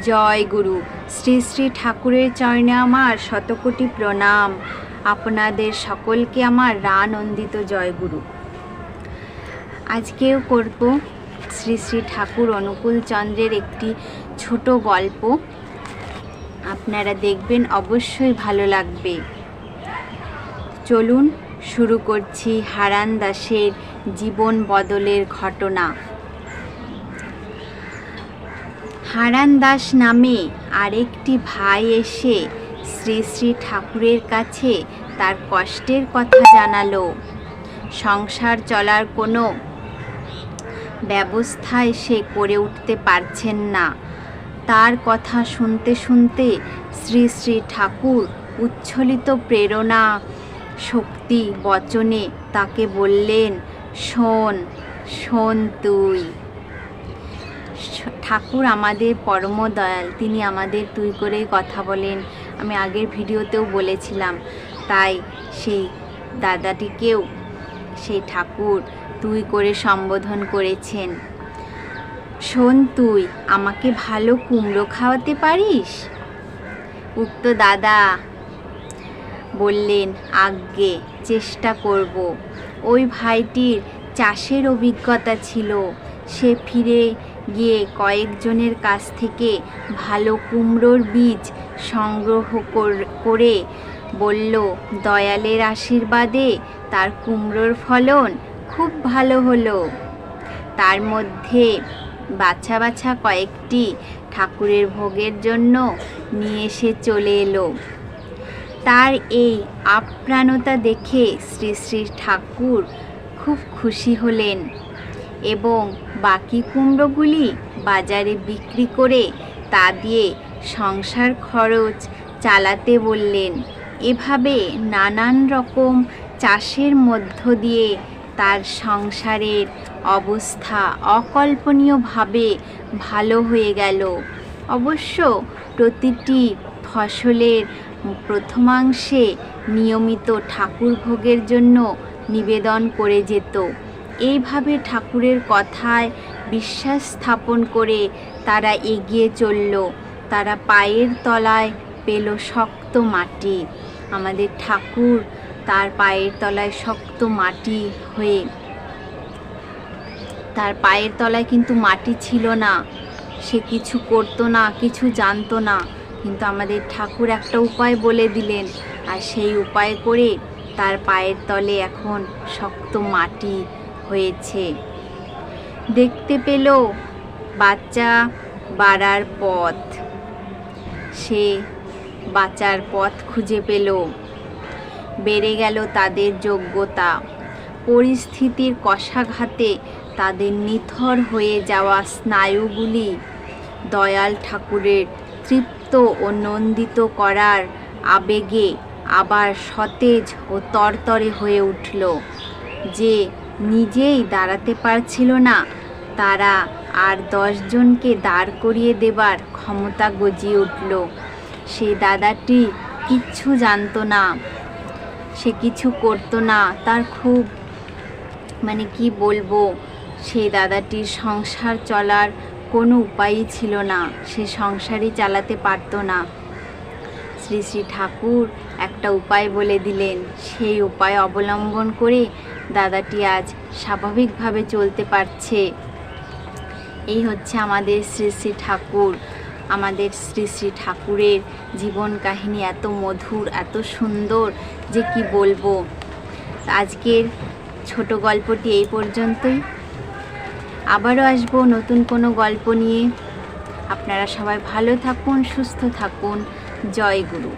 জয় গুরু। শ্রী শ্রী ঠাকুরের চরণে আমার শতকোটি প্রণাম। আপনাদের সকলকে আমার রানন্দিত জয় গুরু। আজকেও করব শ্রী শ্রী ঠাকুর অনুকূল চন্দ্রের একটি ছোট গল্প। আপনারা দেখবেন, অবশ্যই ভালো লাগবে। চলুন শুরু করছি হারান দাসের জীবন বদলের ঘটনা। হারান দাস নামে আরেকটি ভাই এসে শ্রী শ্রী ঠাকুরের কাছে তার কষ্টের কথা জানালো। সংসার চলার কোনো ব্যবস্থায় সে করে উঠতে পারছেন না। তার কথা শুনতে শুনতে শ্রী শ্রী ঠাকুর উচ্ছ্বলিত প্রেরণা শক্তি বচনে তাকে বললেন, শোন শোন তুই। ঠাকুর আমাদের পরম দয়াল, তিনি আমাদের তুই করেই কথা বলেন। আমি আগের ভিডিওতেও বলেছিলাম, তাই সেই দাদাটিকেও সেই ঠাকুর তুই করে সম্বোধন করেছেন। শোন তুই, আমাকে ভালো কুমড়ো খাওয়াতে পারিস? উক্ত দাদা বললেন, আজ্ঞে, চেষ্টা করব। ওই ভাইটির চাষের অভিজ্ঞতা ছিল। সে ফিরে গিয়ে কয়েকজনের কাছ থেকে ভালো কুমড়োর বীজ সংগ্রহ করে বলল, দয়ালের আশীর্বাদে তার কুমড়োর ফলন খুব ভালো হলো। তার মধ্যে বাছা বাছা কয়েকটি ঠাকুরের ভোগের জন্য নিয়ে এসে চলে এলো। তার এই আপ্রাণতা দেখে শ্রী শ্রী ঠাকুর খুব খুশি হলেন এবং বাকি কুমড়োগুলি বাজারে বিক্রি করে তা দিয়ে সংসার খরচ চালাতে বললেন। এভাবে নানান রকম চাষের মধ্য দিয়ে তার সংসারের অবস্থা অকল্পনীয়ভাবে ভালো হয়ে গেল। অবশ্য প্রতিটি ফসলের প্রথমাংশে নিয়মিত ঠাকুর ভোগের জন্য নিবেদন করে যেত। এইভাবে ঠাকুরের কথায় বিশ্বাস স্থাপন করে তারা এগিয়ে চলল। তারা পায়ের তলায় পেল শক্ত মাটি। আমাদের ঠাকুর তার পায়ের তলায় শক্ত মাটি হয়ে, তার পায়ের তলায় কিন্তু মাটি ছিল না। সে কিছু করতো না, কিছু জানতো না, কিন্তু আমাদের ঠাকুর একটা উপায় বলে দিলেন, আর সেই উপায় করে তার পায়ের তলে এখন শক্ত মাটি হয়েছে। দেখতে পেল বাচ্চা বাড়ার পথ। সে বাঁচার পথ খুঁজে পেল। বেড়ে গেল তাদের যোগ্যতা। পরিস্থিতির কষাঘাতে তাদের নিথর হয়ে যাওয়া স্নায়ুগুলি দয়াল ঠাকুরের তৃপ্ত ও নন্দিত করার আবেগে আবার সতেজ ও তরতরে হয়ে উঠল। যে নিজেই দাঁড়াতে পারছিল না, তারা আর 10 জনকে দাঁড় করিয়ে দেবার ক্ষমতা গজিয়ে উঠল। সে দাদাটি কিচ্ছু জানতো না, সে কিছু করতো না। তার খুব কি বলবো, সেই দাদাটির সংসার চলার কোনো উপায়ই ছিল না। সে সংসারই চালাতে পারতো না। শ্রী শ্রী ঠাকুর একটা উপায় বলে দিলেন। সেই উপায় অবলম্বন করে দাদাটি আজ স্বাভাবিকভাবে চলতে পারছে। এই হচ্ছে আমাদের শ্রী শ্রী ঠাকুর। আমাদের শ্রী শ্রী ঠাকুরের জীবন কাহিনী এত মধুর, এত সুন্দর যে কি বলবো। আজকের ছোট গল্পটি এই পর্যন্তই। আবারও আসবো নতুন কোনো গল্প নিয়ে। আপনারা সবাই ভালো থাকুন, সুস্থ থাকুন। জয় গুরু।